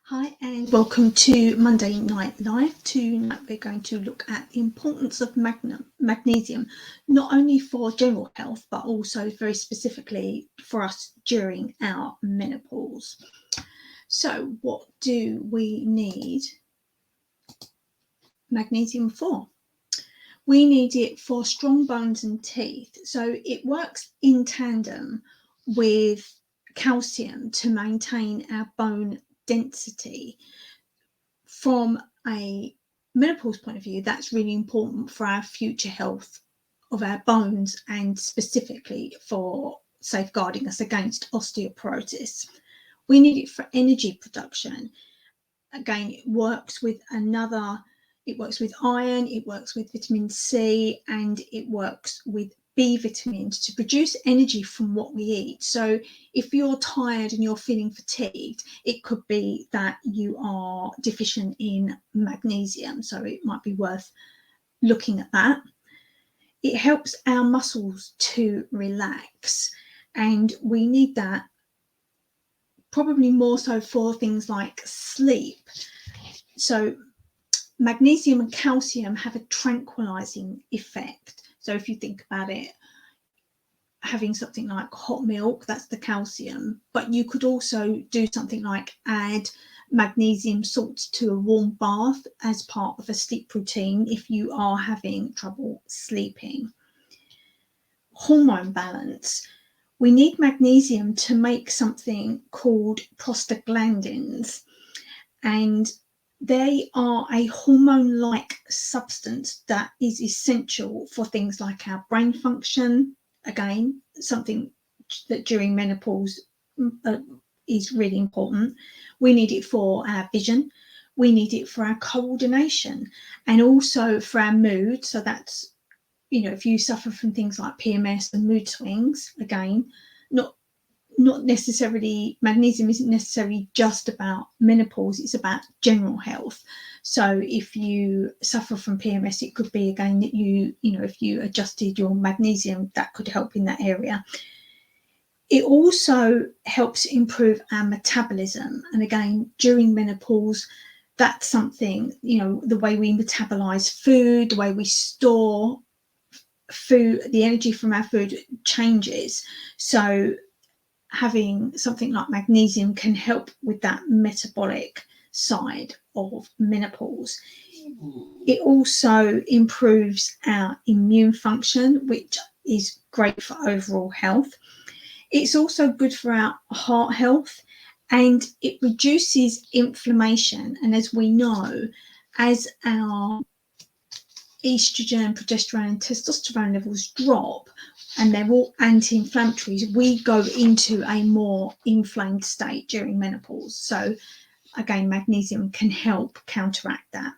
Hi and welcome to Monday Night Live. Tonight we're going to look at the importance of magnesium, not only for general health, but also very specifically for us during our menopause. So what do we need magnesium for? We need it for strong bones and teeth. So it works in tandem with calcium to maintain our bone density. From a menopause point of view, that's really important for our future health of our bones and specifically for safeguarding us against osteoporosis. We need it for energy production. Again, it works with iron, it works with vitamin C, and it works with B vitamins to produce energy from what we eat. So if you're tired and you're feeling fatigued, it could be that you are deficient in magnesium. So it might be worth looking at that. It helps our muscles to relax, and we need that probably more so for things like sleep. So magnesium and calcium have a tranquilizing effect. So if you think about it, having something like hot milk, that's the calcium, but you could also do something like add magnesium salts to a warm bath as part of a sleep routine if you are having trouble sleeping. Hormone balance. We need magnesium to make something called prostaglandins, and they are a hormone-like substance that is essential for things like our brain function. Again, something that during menopause is really important. We need it for our vision. We need it for our coordination and also for our mood. So that's, if you suffer from things like PMS and mood swings, again, not necessarily, magnesium isn't necessarily just about menopause, it's about general health. So if you suffer from PMS, it could be again that if you adjusted your magnesium, that could help in that area. It also helps improve our metabolism, and again during menopause, that's something, the way we metabolize food, the way we store food, the energy from our food changes. So having something like magnesium can help with that metabolic side of menopause. It also improves our immune function, which is great for overall health. It's also good for our heart health, and it reduces inflammation. And as we know, as our estrogen, progesterone, and testosterone levels drop, and they're all anti-inflammatories, we go into a more inflamed state during menopause. So again, magnesium can help counteract that.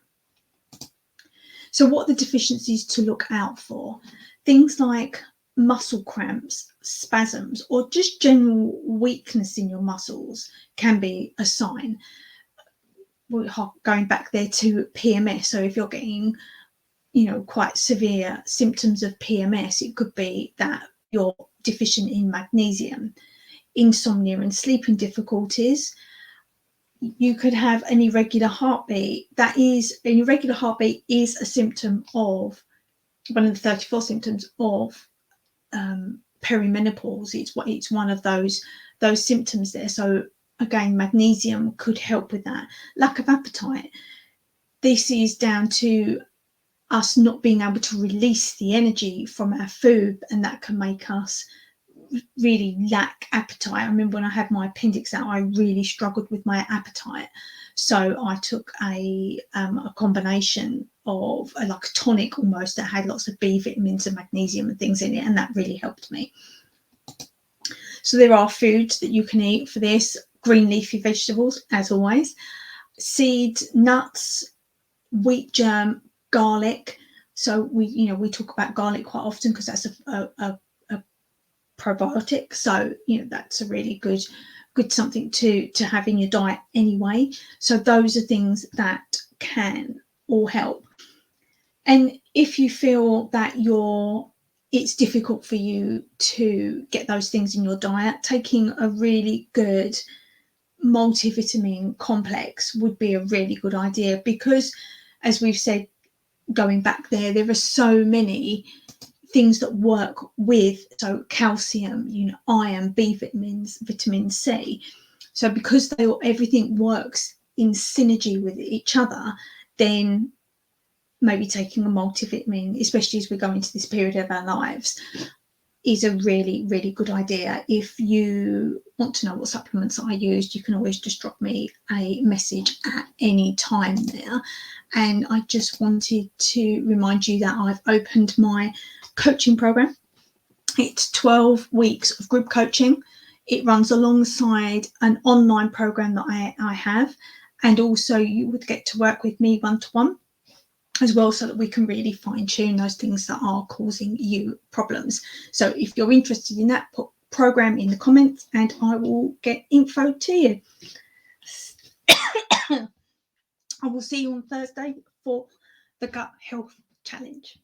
So what are the deficiencies to look out for? Things like muscle cramps, spasms, or just general weakness in your muscles can be a sign. We're going back there to PMS. So if you're getting quite severe symptoms of PMS, it could be that you're deficient in magnesium. Insomnia and sleeping difficulties. You could have an irregular heartbeat. An irregular heartbeat is a symptom of one of the 34 symptoms of peri-menopause. It's one of those symptoms there. So again, magnesium could help with that. Lack of appetite. This is down to us not being able to release the energy from our food, and that can make us really lack appetite. I remember when I had my appendix out, I really struggled with my appetite. So I took a combination of like a tonic almost that had lots of B vitamins and magnesium and things in it, and that really helped me. So there are foods that you can eat for this. Green leafy vegetables, as always, seeds, nuts, wheat germ, garlic. So we talk about garlic quite often because that's a probiotic. So that's a really good something to have in your diet anyway. So those are things that can all help. And if you feel that it's difficult for you to get those things in your diet, taking a really good multivitamin complex would be a really good idea, because, as we've said, going back there are so many things that work with, so calcium, iron, B vitamins, vitamin C. So because everything works in synergy with each other, then maybe taking a multivitamin, especially as we go into this period of our lives, is a really, really good idea. If you want to know what supplements I used, you can always just drop me a message at any time there. And I just wanted to remind you that I've opened my coaching program. It's 12 weeks of group coaching. It runs alongside an online program that I have. And also you would get to work with me one-to-one as well, so that we can really fine tune those things that are causing you problems. So if you're interested in that, put program in the comments and I will get info to you. I will see you on Thursday for the Gut Health Challenge.